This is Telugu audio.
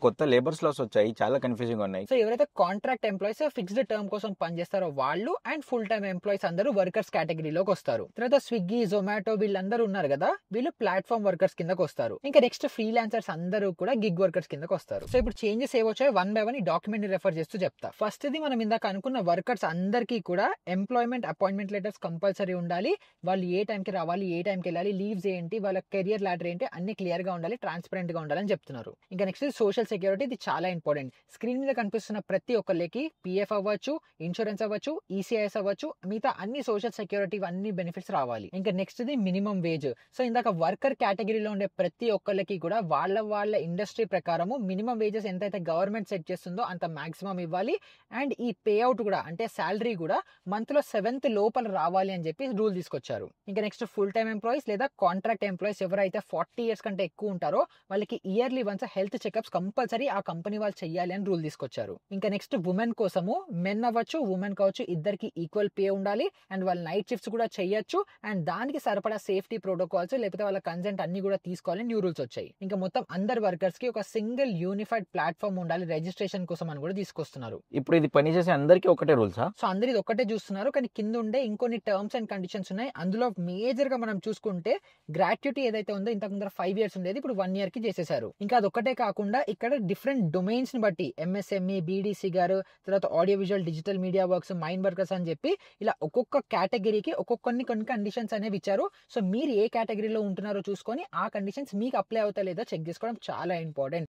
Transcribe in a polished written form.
కొత్త లేబర్స్ లాస్ వచ్చాయి. చాలా కన్‌ఫ్యూజింగ్‌గా ఉన్నాయి. సో ఎవరైతే కాంట్రాక్ట్ ఎంప్లాయీస్ ఫిక్స్డ్ టర్మ్ కోసం పనిచేస్తారో వాళ్ళు అండ్ ఫుల్ టైమ్ ఎంప్లాయీస్ అందరూ వర్కర్స్ కేటగిరీలోకి వస్తారు. తర్వాత స్విగ్గీ, జొమాటో వీళ్ళందరూ ఉన్నారు కదా, వీళ్ళు ప్లాట్‌ఫామ్ వర్కర్స్ కిందకి వస్తారు. ఇంకా నెక్స్ట్ ఫ్రీలాన్సర్స్ అందరూ కూడా గిగ్ వర్కర్స్ కిందకి వస్తారు. సో ఇప్పుడు చేంజెస్ ఏవొచ్చాయో వన్ బై వన్ ఈ డాక్యుమెంట్ ని రెఫర్ చేస్తూ చెప్తా. ఫస్ట్ ది మనం ఇందాక అనుకున్న వర్కర్స్ అందరికీ కూడా ఎంప్లాయ్మెంట్ అపాయింట్మెంట్ లెటర్స్ కంపల్సరీ ఉండాలి. వాళ్ళు ఏ టైంకి రావాలి, ఏ టైంకి వెళ్ళాలి, లీవ్స్ ఏంటి, వాళ్ళ కెరియర్ లాడర్ ఏంటి అన్ని క్లియర్ గా ఉండాలి, ట్రాన్స్పరెంట్ గా ఉండాలని చెప్తున్నారు. ఇంకా నెక్స్ట్ సోషల్ సెక్యూరిటీ, ఇది చాలా ఇంపార్టెంట్. స్క్రీన్ మీద కనిపిస్తున్న ప్రతి ఒక్కరికి పిఎఫ్ అవ్వచ్చు, ఇన్సూరెన్స్ అవ్వచ్చు, ఈసీఐఎస్ అవ్వచ్చు, మిగతా అన్ని సోషల్ సెక్యూరిటీ అన్ని బెనిఫిట్స్ రావాలి. ఇంకా next the minimum wage. So ఇందాక వర్కర్ కేటగిరీలో ఉండే ప్రతి ఒక్కరికి కూడా వాళ్ళ ఇండస్ట్రీ ప్రకారము మినిమం వేజెస్ ఎంతైతే గవర్నమెంట్ సెట్ చేస్తుందో అంత మాక్సిమం ఇవ్వాలి. అండ్ ఈ పే అవుట్ కూడా అంటే శాలరీ కూడా మంత్ లో 7th లోపల రావాలి అని చెప్పి రూల్ తీసుకొచ్చారు. ఇంకా నెక్స్ట్ ఫుల్ టైమ్ ఎంప్లాయీస్ లేదా కాంట్రాక్ట్ ఎంప్లాయీస్ ఎవరైతే 40 years కంటే ఎక్కువ ఉంటారో వాళ్ళకి yearly once health checkups compulsory ఆ కంపెనీ వాళ్ళు చెయ్యాలి అని రూల్ తీసుకొచ్చారు. ఇంకా నెక్స్ట్ ఉమెన్ కోసము మెన్ అవ్వచ్చు, ఉమెన్ కావచ్చు, ఇద్దరికి ఈక్వల్ పే ఉండాలి. అండ్ వాళ్ళ నైట్ షిఫ్ట్స్ కూడా చేయొచ్చు. అండ్ దానికి సరిపడా సేఫ్టీ ప్రోటోకాల్స్ లేకపోతే వాళ్ళ కన్సెంట్ అన్ని కూడా తీసుకోవాలని న్యూ రూల్స్ వచ్చాయి. ఇంకా మొత్తం అందరు వర్కర్స్ కి ఒక సింగిల్ యూనిఫైడ్ ప్లాట్ఫామ్ ఉండాలి రిజిస్ట్రేషన్ కోసం అని కూడా తీసుకొస్తున్నారు. ఇప్పుడు ఇది పనిచేసే అందరికీ ఒకటే రూల్సా? సో అందరు ఇది ఒక్కటే చూస్తున్నారు, కానీ కింద ఉండే ఇంకొన్ని టర్మ్స్ అండ్ కండిషన్స్ ఉన్నాయి. అందులో మేజర్ గా మనం చూసుకుంటే గ్రాట్యుటీ ఏదైతే ఉందో ఇంతకు ముందర 5 years ఉండేది, ఇప్పుడు 1 year కి చేసేసారు. ఇంకా అదొక్కటే కాకుండా ఇక్కడ డిఫరెంట్ డొమైన్స్ ని బట్టి ఎంఎస్ఎంఈ, బీడీసీ గారు, తర్వాత audio visual, digital media works, mine workers అని చెప్పి ఇలా ఒక్కొక్క కేటగిరీకి కొన్ని కండిషన్స్ అనేవి ఇచ్చారు. సో మీరు ఏ కేటగిరీలో ఉంటున్నారో చూసుకొని ఆ కండిషన్స్ మీకు అప్లై అవుతా లేదో చెక్ చేసుకోవడం చాలా ఇంపార్టెంట్.